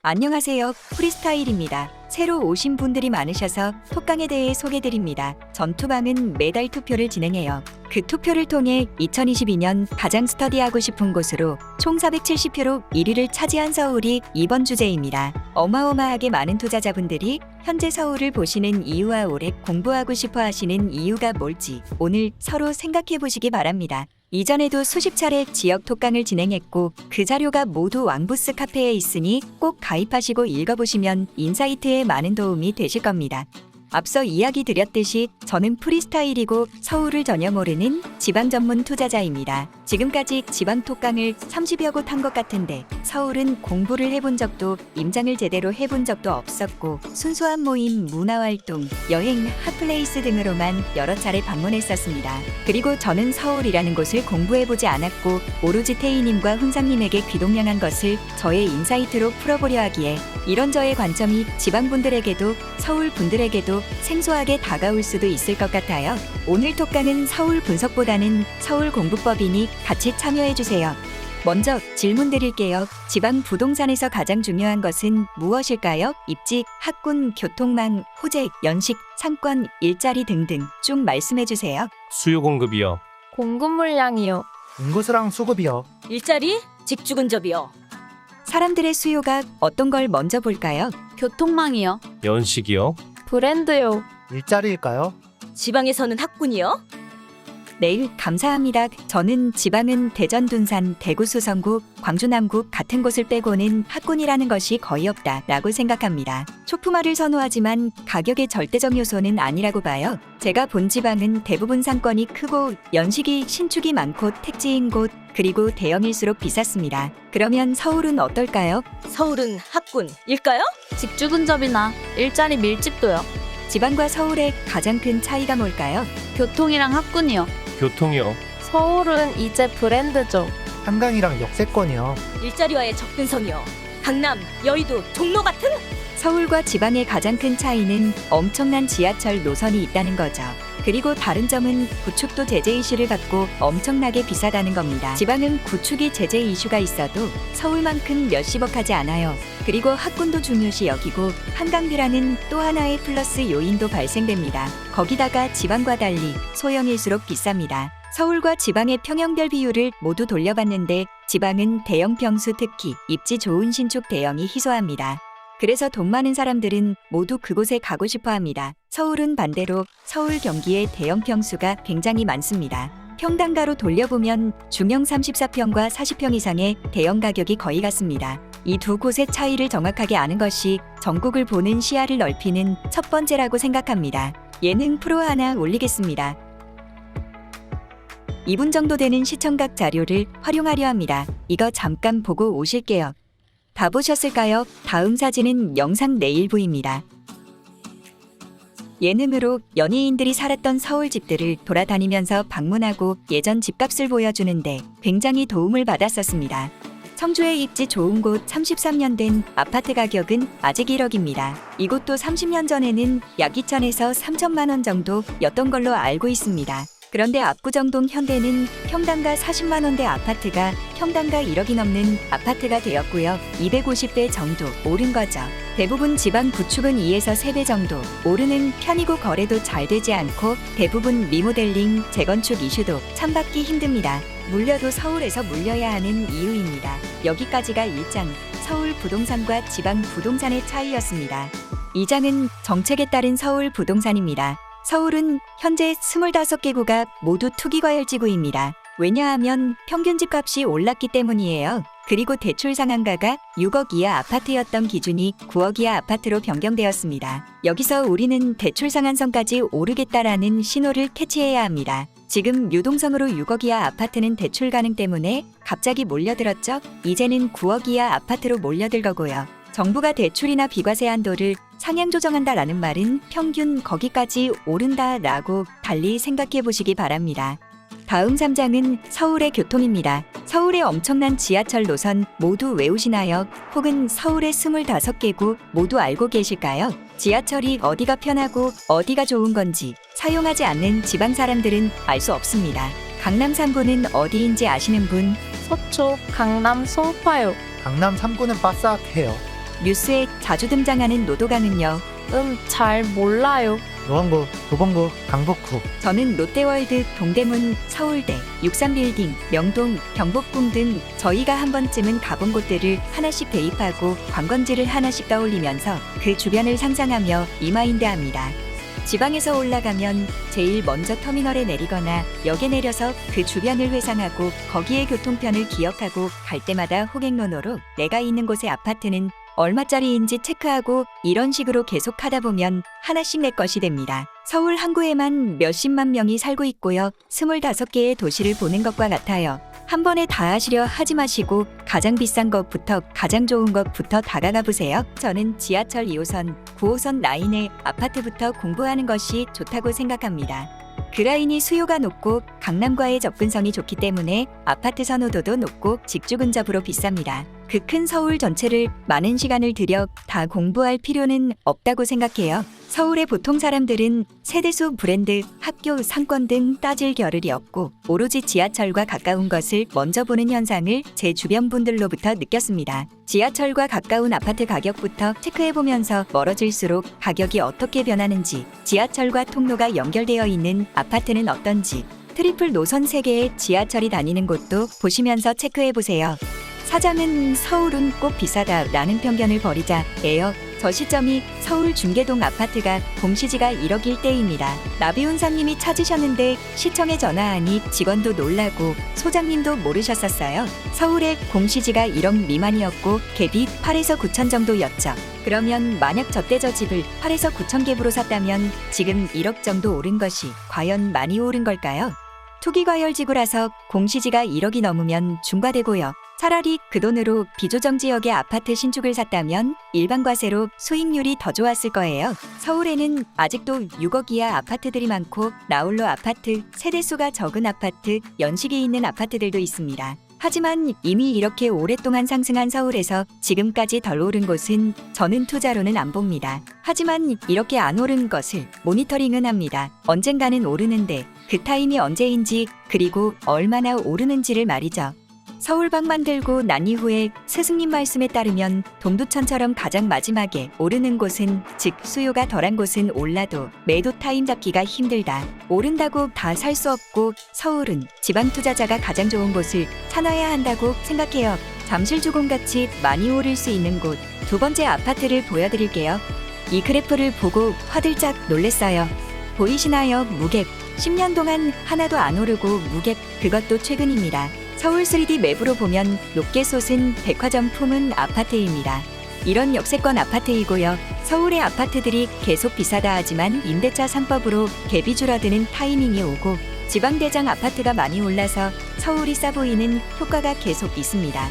안녕하세요. 프리스타일입니다. 새로 오신 분들이 많으셔서 톡강에 대해 소개드립니다. 전투방은 매달 투표를 진행해요. 그 투표를 통해 2022년 가장 스터디하고 싶은 곳으로 총 470표로 1위를 차지한 서울이 이번 주제입니다. 어마어마하게 많은 투자자분들이 현재 서울을 보시는 이유와 올해 공부하고 싶어 하시는 이유가 뭘지 오늘 서로 생각해 보시기 바랍니다. 이전에도 수십 차례 지역 톡강을 진행했고 그 자료가 모두 왕부스 카페에 있으니 꼭 가입하시고 읽어보시면 인사이트에 많은 도움이 되실 겁니다. 앞서 이야기 드렸듯이 저는 프리스타일이고 서울을 전혀 모르는 지방 전문 투자자입니다. 지금까지 지방 톡강을 30여 곳 한 것 같은데 서울은 공부를 해본 적도 임장을 제대로 해본 적도 없었고 순수한 모임, 문화활동, 여행, 핫플레이스 등으로만 여러 차례 방문했었습니다. 그리고 저는 서울이라는 곳을 공부해보지 않았고 오로지 태희님과 훈상님에게 귀동냥한 것을 저의 인사이트로 풀어보려 하기에 이런 저의 관점이 지방분들에게도 서울 분들에게도 생소하게 다가올 수도 있을 것 같아요. 오늘 톡강은 서울 분석보다는 서울 공부법이니 같이 참여해주세요. 먼저 질문 드릴게요. 지방 부동산에서 가장 중요한 것은 무엇일까요? 입지, 학군, 교통망, 호재, 연식, 상권, 일자리 등등 쭉 말씀해주세요. 수요 공급이요. 공급 물량이요. 인구수랑 수급이요. 일자리, 직주 근접이요. 사람들의 수요가 어떤 걸 먼저 볼까요? 교통망이요. 연식이요. 브랜드요. 일자리일까요? 지방에서는 학군이요. 네, 감사합니다. 저는 지방은 대전, 둔산, 대구, 수성구, 광주, 남구 같은 곳을 빼고는 학군이라는 것이 거의 없다라고 생각합니다. 초품화를 선호하지만 가격의 절대적 요소는 아니라고 봐요. 제가 본 지방은 대부분 상권이 크고 연식이 신축이 많고 택지인 곳 그리고 대형일수록 비쌌습니다. 그러면 서울은 어떨까요? 서울은 학군일까요? 직주 근접이나 일자리 밀집도요. 지방과 서울의 가장 큰 차이가 뭘까요? 교통이랑 학군이요. 교통이요. 서울은 이제 브랜드죠. 한강이랑 역세권이요. 일자리와의 접근성이요. 강남, 여의도, 종로 같은? 서울과 지방의 가장 큰 차이는 엄청난 지하철 노선이 있다는 거죠. 그리고 다른 점은 구축도 제재 이슈를 받고 엄청나게 비싸다는 겁니다. 지방은 구축이 제재 이슈가 있어도 서울만큼 몇십억 하지 않아요. 그리고 학군도 중요시 여기고 한강뷰라는 또 하나의 플러스 요인도 발생됩니다. 거기다가 지방과 달리 소형일수록 비쌉니다. 서울과 지방의 평형별 비율을 모두 돌려봤는데 지방은 대형 평수 특히 입지 좋은 신축 대형이 희소합니다. 그래서 돈 많은 사람들은 모두 그곳에 가고 싶어 합니다. 서울은 반대로 서울 경기의 대형 평수가 굉장히 많습니다. 평당가로 돌려보면 중형 34평과 40평 이상의 대형 가격이 거의 같습니다. 이 두 곳의 차이를 정확하게 아는 것이 전국을 보는 시야를 넓히는 첫 번째라고 생각합니다. 예능 프로 하나 올리겠습니다. 2분 정도 되는 시청각 자료를 활용하려 합니다. 이거 잠깐 보고 오실게요. 다 보셨을까요? 다음 사진은 영상 내 일부입니다. 예능으로 연예인들이 살았던 서울 집들을 돌아다니면서 방문하고 예전 집값을 보여주는데 굉장히 도움을 받았었습니다. 청주의 입지 좋은 곳 33년 된 아파트 가격은 아직 1억입니다. 이곳도 30년 전에는 약 2천에서 3천만 원 정도였던 걸로 알고 있습니다. 그런데 압구정동 현대는 평당가 40만 원대 아파트가 평당가 1억이 넘는 아파트가 되었고요. 250배 정도 오른 거죠. 대부분 지방 구축은 2에서 3배 정도 오르는 편이고 거래도 잘 되지 않고 대부분 리모델링, 재건축 이슈도 참받기 힘듭니다. 물려도 서울에서 물려야 하는 이유입니다. 여기까지가 1장 서울 부동산과 지방 부동산의 차이였습니다. 2장은 정책에 따른 서울 부동산입니다. 서울은 현재 25개구가 모두 투기과열지구입니다. 왜냐하면 평균 집값이 올랐기 때문이에요. 그리고 대출 상한가가 6억 이하 아파트였던 기준이 9억 이하 아파트로 변경되었습니다. 여기서 우리는 대출 상한선까지 오르겠다라는 신호를 캐치해야 합니다. 지금 유동성으로 6억 이하 아파트는 대출 가능 때문에 갑자기 몰려들었죠? 이제는 9억 이하 아파트로 몰려들 거고요. 정부가 대출이나 비과세 한도를 상향 조정한다라는 말은 평균 거기까지 오른다라고 달리 생각해 보시기 바랍니다. 다음 3장은 서울의 교통입니다. 서울의 엄청난 지하철 노선 모두 외우시나요? 혹은 서울의 25개구 모두 알고 계실까요? 지하철이 어디가 편하고 어디가 좋은 건지 사용하지 않는 지방 사람들은 알 수 없습니다. 강남 3구는 어디인지 아시는 분? 서초, 강남, 송파요. 강남 3구는 바싹해요. 뉴스에 자주 등장하는 노도강은요. 잘 몰라요. 노원구, 도봉구, 강북구. 저는 롯데월드, 동대문, 서울대, 63빌딩, 명동, 경복궁 등 저희가 한 번쯤은 가본 곳들을 하나씩 대입하고 관광지를 하나씩 떠올리면서 그 주변을 상상하며 리마인드합니다. 지방에서 올라가면 제일 먼저 터미널에 내리거나 역에 내려서 그 주변을 회상하고 거기에 교통편을 기억하고 갈 때마다 호객노노로 내가 있는 곳의 아파트는 얼마짜리인지 체크하고 이런 식으로 계속 하다 보면 하나씩 내 것이 됩니다. 서울 항구에만 몇십만 명이 살고 있고요. 25개의 도시를 보는 것과 같아요. 한 번에 다 하시려 하지 마시고 가장 비싼 것부터 가장 좋은 것부터 다가가 보세요. 저는 지하철 2호선, 9호선 라인의 아파트부터 공부하는 것이 좋다고 생각합니다. 그 라인이 수요가 높고 강남과의 접근성이 좋기 때문에 아파트 선호도도 높고 직주 근접으로 비쌉니다. 그 큰 서울 전체를 많은 시간을 들여 다 공부할 필요는 없다고 생각해요. 서울의 보통 사람들은 세대수, 브랜드, 학교, 상권 등 따질 겨를이 없고 오로지 지하철과 가까운 것을 먼저 보는 현상을 제 주변 분들로부터 느꼈습니다. 지하철과 가까운 아파트 가격부터 체크해보면서 멀어질수록 가격이 어떻게 변하는지, 지하철과 통로가 연결되어 있는 아파트는 어떤지, 트리플 노선 3개의 지하철이 다니는 곳도 보시면서 체크해보세요. 사장은 서울은 꼭 비싸다라는 편견을 버리자예요. 저 시점이 서울 중계동 아파트가 공시지가 1억일 때입니다. 나비운사님이 찾으셨는데 시청에 전화하니 직원도 놀라고 소장님도 모르셨었어요. 서울의 공시지가 1억 미만이었고 갭이 8에서 9천 정도였죠. 그러면 만약 저때 저 집을 8에서 9천 갭으로 샀다면 지금 1억 정도 오른 것이 과연 많이 오른 걸까요? 투기과열지구라서 공시지가 1억이 넘으면 중과되고요. 차라리 그 돈으로 비조정 지역의 아파트 신축을 샀다면 일반 과세로 수익률이 더 좋았을 거예요. 서울에는 아직도 6억 이하 아파트들이 많고 나홀로 아파트, 세대수가 적은 아파트, 연식이 있는 아파트들도 있습니다. 하지만 이미 이렇게 오랫동안 상승한 서울에서 지금까지 덜 오른 곳은 저는 투자로는 안 봅니다. 하지만 이렇게 안 오른 것을 모니터링은 합니다. 언젠가는 오르는데 그 타임이 언제인지 그리고 얼마나 오르는지를 말이죠. 서울방 만들고 난 이후에 스승님 말씀에 따르면 동두천처럼 가장 마지막에 오르는 곳은, 즉 수요가 덜한 곳은 올라도 매도 타임 잡기가 힘들다. 오른다고 다 살 수 없고 서울은 지방 투자자가 가장 좋은 곳을 찾아야 한다고 생각해요. 잠실주공같이 많이 오를 수 있는 곳, 두 번째 아파트를 보여드릴게요. 이 그래프를 보고 화들짝 놀랬어요. 보이시나요? 무갭. 10년 동안 하나도 안 오르고 무갭, 그것도 최근입니다. 서울 3D 맵으로 보면 높게 솟은 백화점 품은 아파트입니다. 이런 역세권 아파트이고요. 서울의 아파트들이 계속 비싸다 하지만 임대차 3법으로 갭이 줄어드는 타이밍이 오고 지방대장 아파트가 많이 올라서 서울이 싸 보이는 효과가 계속 있습니다.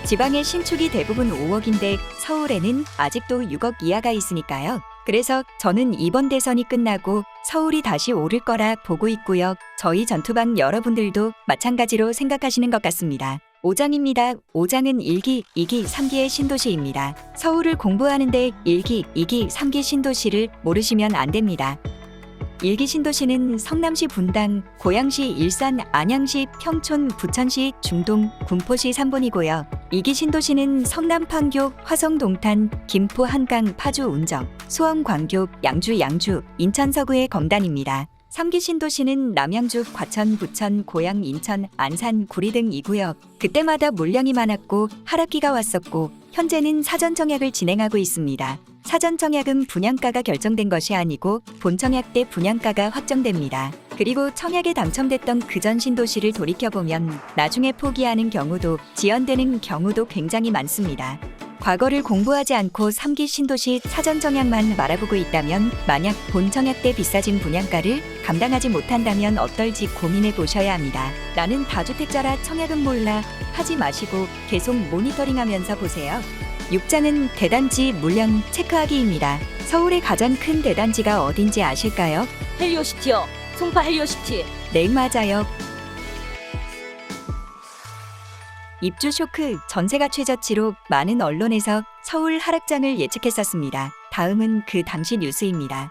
지방의 신축이 대부분 5억인데 서울에는 아직도 6억 이하가 있으니까요. 그래서 저는 이번 대선이 끝나고 서울이 다시 오를 거라 보고 있고요. 저희 전투방 여러분들도 마찬가지로 생각하시는 것 같습니다. 5장입니다. 5장은 1기, 2기, 3기의 신도시입니다. 서울을 공부하는데 1기, 2기, 3기 신도시를 모르시면 안 됩니다. 1기 신도시는 성남시 분당, 고양시 일산, 안양시 평촌, 부천시 중동, 군포시 3본이고요. 2기 신도시는 성남 판교, 화성 동탄, 김포 한강, 파주 운정, 수원 광교, 양주 인천 서구의 검단입니다. 3기 신도시는 남양주, 과천, 부천, 고양, 인천, 안산, 구리 등이고요. 그때마다 물량이 많았고 하락기가 왔었고 현재는 사전청약을 진행하고 있습니다. 사전청약은 분양가가 결정된 것이 아니고 본청약 때 분양가가 확정됩니다. 그리고 청약에 당첨됐던 그전 신도시를 돌이켜보면 나중에 포기하는 경우도 지연되는 경우도 굉장히 많습니다. 과거를 공부하지 않고 3기 신도시 사전청약만 바라보고 있다면 만약 본청약 때 비싸진 분양가를 감당하지 못한다면 어떨지 고민해 보셔야 합니다. 나는 다주택자라 청약은 몰라 하지 마시고 계속 모니터링하면서 보세요. 6장은 대단지 물량 체크하기입니다. 서울의 가장 큰 대단지가 어딘지 아실까요? 헬리오시티요. 송파 헬리오시티. 네, 맞아요. 입주 쇼크, 전세가 최저치로 많은 언론에서 서울 하락장을 예측했었습니다. 다음은 그 당시 뉴스입니다.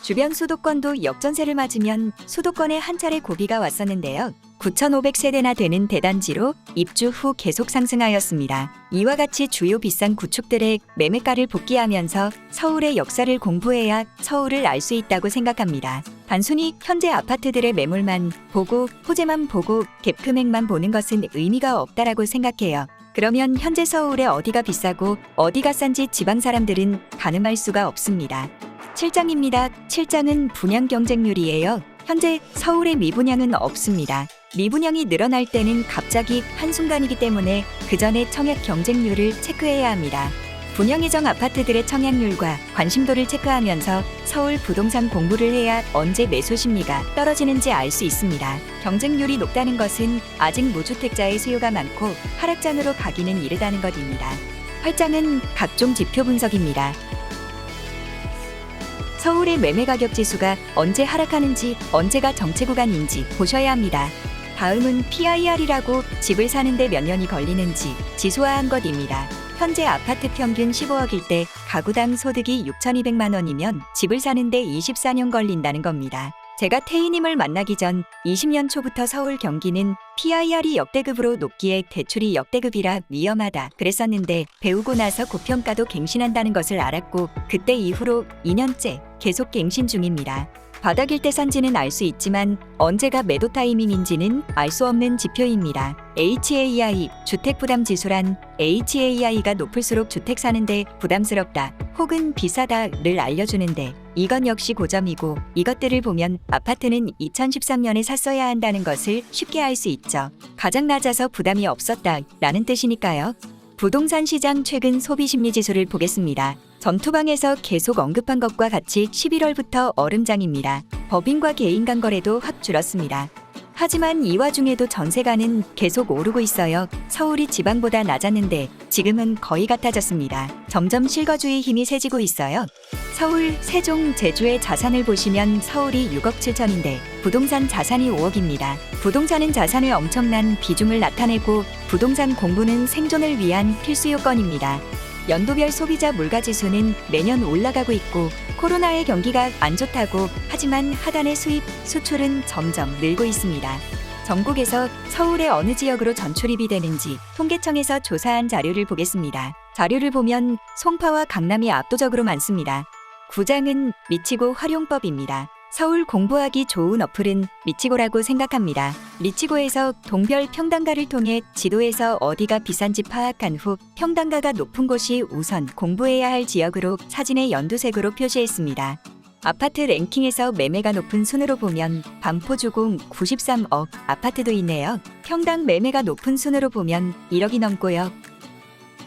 주변 수도권도 역전세를 맞으면 수도권에 한 차례 고비가 왔었는데요. 9,500세대나 되는 대단지로 입주 후 계속 상승하였습니다. 이와 같이 주요 비싼 구축들의 매매가를 복귀하면서 서울의 역사를 공부해야 서울을 알 수 있다고 생각합니다. 단순히 현재 아파트들의 매물만 보고 호재만 보고 갭 금액만 보는 것은 의미가 없다라고 생각해요. 그러면 현재 서울의 어디가 비싸고 어디가 싼지 지방 사람들은 가늠할 수가 없습니다. 7장입니다. 7장은 분양 경쟁률이에요. 현재 서울의 미분양은 없습니다. 미분양이 늘어날 때는 갑자기 한순간이기 때문에 그 전에 청약 경쟁률을 체크해야 합니다. 분양 예정 아파트들의 청약률과 관심도를 체크하면서 서울 부동산 공부를 해야 언제 매수 심리가 떨어지는지 알 수 있습니다. 경쟁률이 높다는 것은 아직 무주택자의 수요가 많고 하락장으로 가기는 이르다는 것입니다. 8장은 각종 지표 분석입니다. 서울의 매매 가격 지수가 언제 하락하는지 언제가 정체 구간인지 보셔야 합니다. 다음은 PIR이라고 집을 사는데 몇 년이 걸리는지 지수화한 것입니다. 현재 아파트 평균 15억일 때 가구당 소득이 6,200만 원이면 집을 사는데 24년 걸린다는 겁니다. 제가 태희님을 만나기 전 20년 초부터 서울 경기는 PIR이 역대급으로 높기에 대출이 역대급이라 위험하다 그랬었는데 배우고 나서 고평가도 갱신한다는 것을 알았고 그때 이후로 2년째 계속 갱신 중입니다. 바닥일 때 산지는 알 수 있지만 언제가 매도 타이밍인지는 알 수 없는 지표입니다. HAI, 주택부담지수란 HAI가 높을수록 주택 사는데 부담스럽다 혹은 비싸다를 알려주는데 이건 역시 고점이고 이것들을 보면 아파트는 2013년에 샀어야 한다는 것을 쉽게 알 수 있죠. 가장 낮아서 부담이 없었다라는 뜻이니까요. 부동산 시장 최근 소비심리지수를 보겠습니다. 전투방에서 계속 언급한 것과 같이 11월부터 얼음장입니다. 법인과 개인 간 거래도 확 줄었습니다. 하지만 이 와중에도 전세가는 계속 오르고 있어요. 서울이 지방보다 낮았는데 지금은 거의 같아졌습니다. 점점 실거주의 힘이 세지고 있어요. 서울, 세종, 제주의 자산을 보시면 서울이 6억 7천인데 부동산 자산이 5억입니다. 부동산은 자산의 엄청난 비중을 나타내고 부동산 공부는 생존을 위한 필수 요건입니다. 연도별 소비자 물가지수는 매년 올라가고 있고 코로나의 경기가 안 좋다고 하지만 하단의 수입, 수출은 점점 늘고 있습니다. 전국에서 서울의 어느 지역으로 전출입이 되는지 통계청에서 조사한 자료를 보겠습니다. 자료를 보면 송파와 강남이 압도적으로 많습니다. 9장은 미치고 활용법입니다. 서울 공부하기 좋은 어플은 미치고라고 생각합니다. 미치고에서 동별 평단가를 통해 지도에서 어디가 비싼지 파악한 후 평단가가 높은 곳이 우선 공부해야 할 지역으로 사진의 연두색으로 표시했습니다. 아파트 랭킹에서 매매가 높은 순으로 보면 반포주공 93억 아파트도 있네요. 평당 매매가 높은 순으로 보면 1억이 넘고요.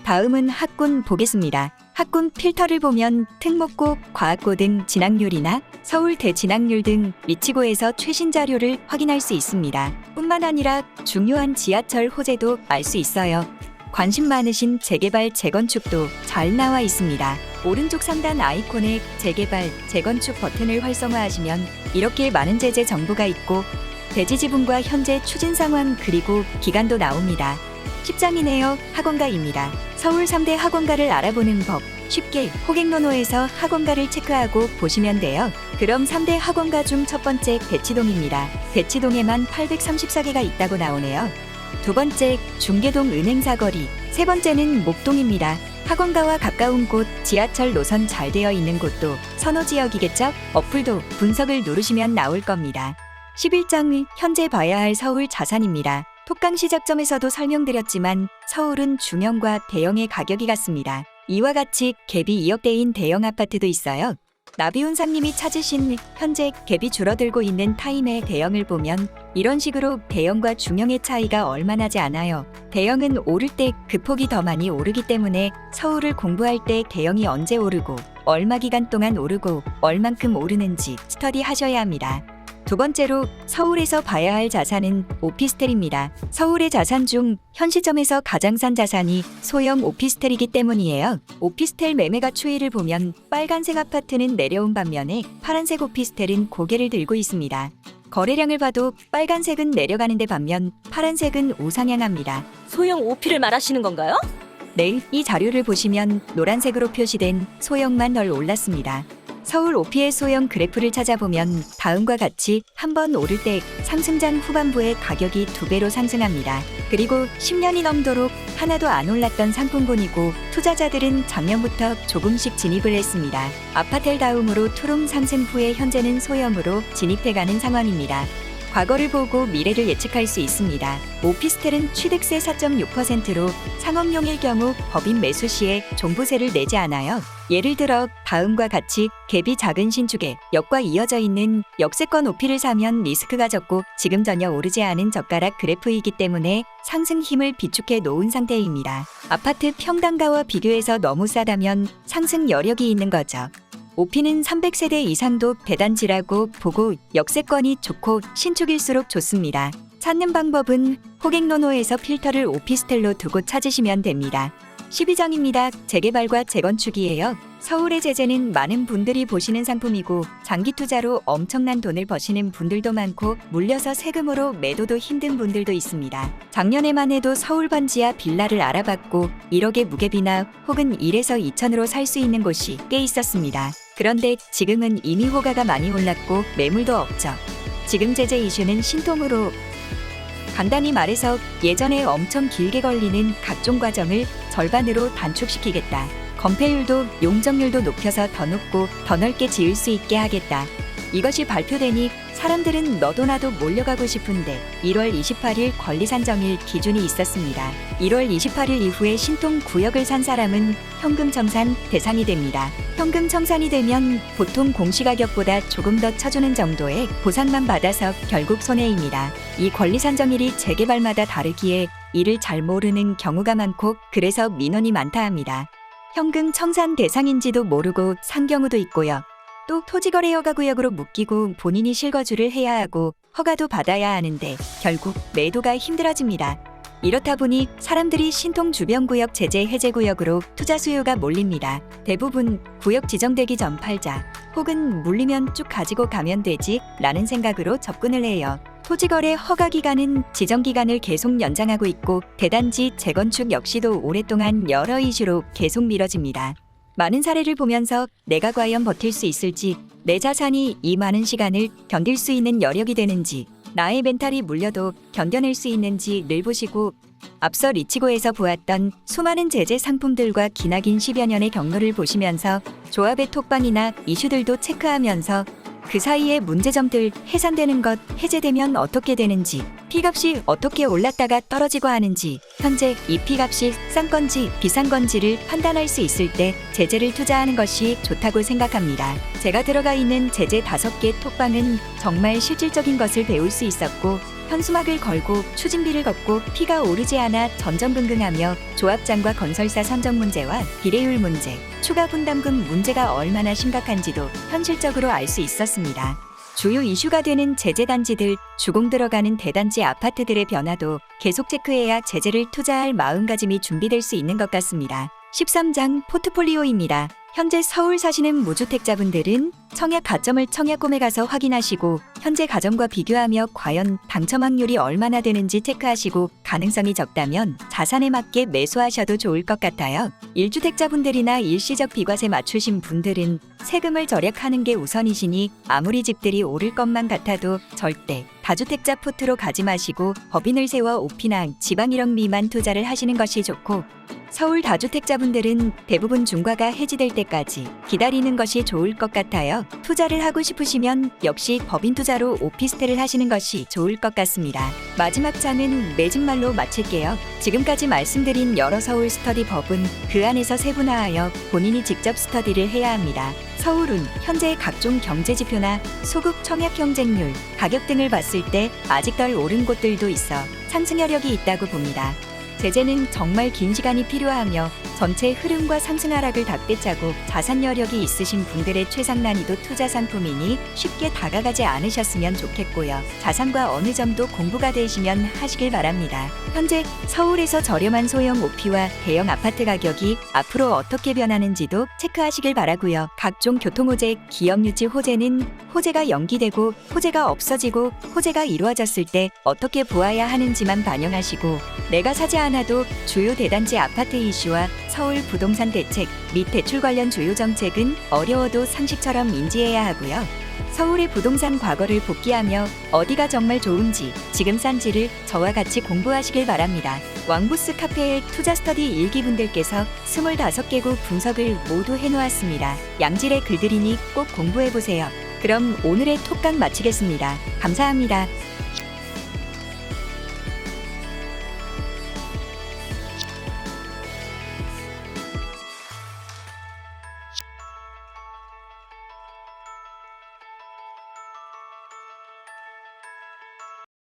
다음은 학군 보겠습니다. 학군 필터를 보면 특목고, 과학고 등 진학률이나 서울대 진학률 등 미치고에서 최신 자료를 확인할 수 있습니다. 뿐만 아니라 중요한 지하철 호재도 알 수 있어요. 관심 많으신 재개발, 재건축도 잘 나와 있습니다. 오른쪽 상단 아이콘에 재개발, 재건축 버튼을 활성화하시면 이렇게 많은 제재 정보가 있고 대지 지분과 현재 추진 상황 그리고 기간도 나옵니다. 10장이네요. 학원가입니다. 서울 3대 학원가를 알아보는 법. 쉽게 호객노노에서 학원가를 체크하고 보시면 돼요. 그럼 3대 학원가 중 첫 번째 대치동입니다. 대치동에만 834개가 있다고 나오네요. 두 번째 중계동 은행사거리. 세 번째는 목동입니다. 학원가와 가까운 곳, 지하철 노선 잘 되어 있는 곳도 선호지역이겠죠? 어플도 분석을 누르시면 나올 겁니다. 11장 현재 봐야 할 서울 자산입니다. 톡강 시작점에서도 설명드렸지만 서울은 중형과 대형의 가격이 같습니다. 이와 같이 갭이 2억대인 대형 아파트도 있어요. 나비훈상님이 찾으신 현재 갭이 줄어들고 있는 타임의 대형을 보면 이런 식으로 대형과 중형의 차이가 얼마 나지 않아요. 대형은 오를 때 그 폭이 더 많이 오르기 때문에 서울을 공부할 때 대형이 언제 오르고 얼마 기간 동안 오르고 얼만큼 오르는지 스터디 하셔야 합니다. 두 번째로 서울에서 봐야 할 자산은 오피스텔입니다. 서울의 자산 중 현 시점에서 가장 싼 자산이 소형 오피스텔이기 때문이에요. 오피스텔 매매가 추이를 보면 빨간색 아파트는 내려온 반면에 파란색 오피스텔은 고개를 들고 있습니다. 거래량을 봐도 빨간색은 내려가는데 반면 파란색은 우상향합니다. 소형 오피를 말하시는 건가요? 네, 이 자료를 보시면 노란색으로 표시된 소형만 덜 올랐습니다. 서울 오피의 소형 그래프를 찾아보면 다음과 같이 한 번 오를 때 상승장 후반부에 가격이 2배로 상승합니다. 그리고 10년이 넘도록 하나도 안 올랐던 상품군이고 투자자들은 작년부터 조금씩 진입을 했습니다. 아파텔 다음으로 투룸 상승 후에 현재는 소형으로 진입해가는 상황입니다. 과거를 보고 미래를 예측할 수 있습니다. 오피스텔은 취득세 4.6%로 상업용일 경우 법인 매수 시에 종부세를 내지 않아요. 예를 들어 다음과 같이 갭이 작은 신축에 역과 이어져 있는 역세권 오피를 사면 리스크가 적고 지금 전혀 오르지 않은 저가락 그래프이기 때문에 상승 힘을 비축해 놓은 상태입니다. 아파트 평당가와 비교해서 너무 싸다면 상승 여력이 있는 거죠. 오피는 300세대 이상도 대단지라고 보고 역세권이 좋고 신축일수록 좋습니다. 찾는 방법은 호갱노노에서 필터를 오피스텔로 두고 찾으시면 됩니다. 12장입니다. 재개발과 재건축이에요. 서울의 제재는 많은 분들이 보시는 상품이고 장기 투자로 엄청난 돈을 버시는 분들도 많고 물려서 세금으로 매도도 힘든 분들도 있습니다. 작년에만 해도 서울 반지하 빌라를 알아봤고 1억의 무갭이나 혹은 1에서 2천으로 살 수 있는 곳이 꽤 있었습니다. 그런데 지금은 이미 호가가 많이 올랐고 매물도 없죠. 지금 제재 이슈는 신통으로 간단히 말해서 예전에 엄청 길게 걸리는 각종 과정을 절반으로 단축시키겠다. 건폐율도 용적률도 높여서 더 높고 더 넓게 지을 수 있게 하겠다. 이것이 발표되니 사람들은 너도 나도 몰려가고 싶은데 1월 28일 권리산정일 기준이 있었습니다. 1월 28일 이후에 신통 구역을 산 사람은 현금 청산 대상이 됩니다. 현금 청산이 되면 보통 공시가격보다 조금 더 쳐주는 정도의 보상만 받아서 결국 손해입니다. 이 권리산정일이 재개발마다 다르기에 이를 잘 모르는 경우가 많고 그래서 민원이 많다 합니다. 현금 청산 대상인지도 모르고 산 경우도 있고요. 또 토지거래 허가구역으로 묶이고 본인이 실거주를 해야 하고 허가도 받아야 하는데 결국 매도가 힘들어집니다. 이렇다 보니 사람들이 신통 주변구역 제재 해제구역으로 투자 수요가 몰립니다. 대부분 구역 지정되기 전 팔자 혹은 물리면 쭉 가지고 가면 되지 라는 생각으로 접근을 해요. 토지거래 허가기간은 지정기간을 계속 연장하고 있고 대단지 재건축 역시도 오랫동안 여러 이슈로 계속 미뤄집니다. 많은 사례를 보면서 내가 과연 버틸 수 있을지, 내 자산이 이 많은 시간을 견딜 수 있는 여력이 되는지, 나의 멘탈이 물려도 견뎌낼 수 있는지 늘 보시고 앞서 리치고에서 보았던 수많은 제재 상품들과 기나긴 10여 년의 경로를 보시면서 조합의 톡방이나 이슈들도 체크하면서 그 사이에 문제점들 해산되는 것, 해제되면 어떻게 되는지, 피값이 어떻게 올랐다가 떨어지고 하는지, 현재 이 피값이 싼 건지 비싼 건지를 판단할 수 있을 때 제재를 투자하는 것이 좋다고 생각합니다. 제가 들어가 있는 제재 5개 톡방은 정말 실질적인 것을 배울 수 있었고 현수막을 걸고 추진비를 걷고 피가 오르지 않아 전전긍긍하며 조합장과 건설사 선정 문제와 비례율 문제, 추가 분담금 문제가 얼마나 심각한지도 현실적으로 알 수 있었습니다. 주요 이슈가 되는 제재 단지들, 주공 들어가는 대단지 아파트들의 변화도 계속 체크해야 제재를 투자할 마음가짐이 준비될 수 있는 것 같습니다. 13장 포트폴리오입니다. 현재 서울 사시는 무주택자분들은 청약 가점을 청약홈에 가서 확인하시고 현재 가점과 비교하며 과연 당첨 확률이 얼마나 되는지 체크하시고 가능성이 적다면 자산에 맞게 매수하셔도 좋을 것 같아요. 1주택자분들이나 일시적 비과세 맞추신 분들은 세금을 절약하는 게 우선이시니 아무리 집들이 오를 것만 같아도 절대 다주택자 포트로 가지 마시고 법인을 세워 오피나 지방 1억 미만 투자를 하시는 것이 좋고 서울 다주택자분들은 대부분 중과가 해지될 때까지 기다리는 것이 좋을 것 같아요. 투자를 하고 싶으시면 역시 법인 투자로 오피스텔을 하시는 것이 좋을 것 같습니다. 마지막 장은 매진말로 마칠게요. 지금까지 말씀드린 여러 서울 스터디 법은 그 안에서 세분화하여 본인이 직접 스터디를 해야 합니다. 서울은 현재 각종 경제지표나 소급 청약 경쟁률, 가격 등을 봤을 때 아직 덜 오른 곳들도 있어 상승 여력이 있다고 봅니다. 제재는 정말 긴 시간이 필요하며 전체 흐름과 상승 하락을 닿게 짜고 자산 여력이 있으신 분들의 최상 난이도 투자 상품이니 쉽게 다가가지 않으셨으면 좋겠고요. 자산과 어느 정도 공부가 되시면 하시길 바랍니다. 현재 서울에서 저렴한 소형 오피와 대형 아파트 가격이 앞으로 어떻게 변하는지도 체크하시길 바라고요. 각종 교통호재, 기업유치 호재는 호재가 연기되고 호재가 없어지고 호재가 이루어졌을 때 어떻게 보아야 하는지만 반영하시고 내가 사지 않아도 주요 대단지 아파트 이슈와 서울 부동산 대책 및 대출 관련 주요 정책은 어려워도 상식처럼 인지해야 하고요. 서울의 부동산 과거를 복귀하며 어디가 정말 좋은지, 지금 싼지를 저와 같이 공부하시길 바랍니다. 왕부스 카페의 투자 스터디 일기분들께서 25개국 분석을 모두 해놓았습니다. 양질의 글들이니 꼭 공부해보세요. 그럼 오늘의 톡강 마치겠습니다. 감사합니다.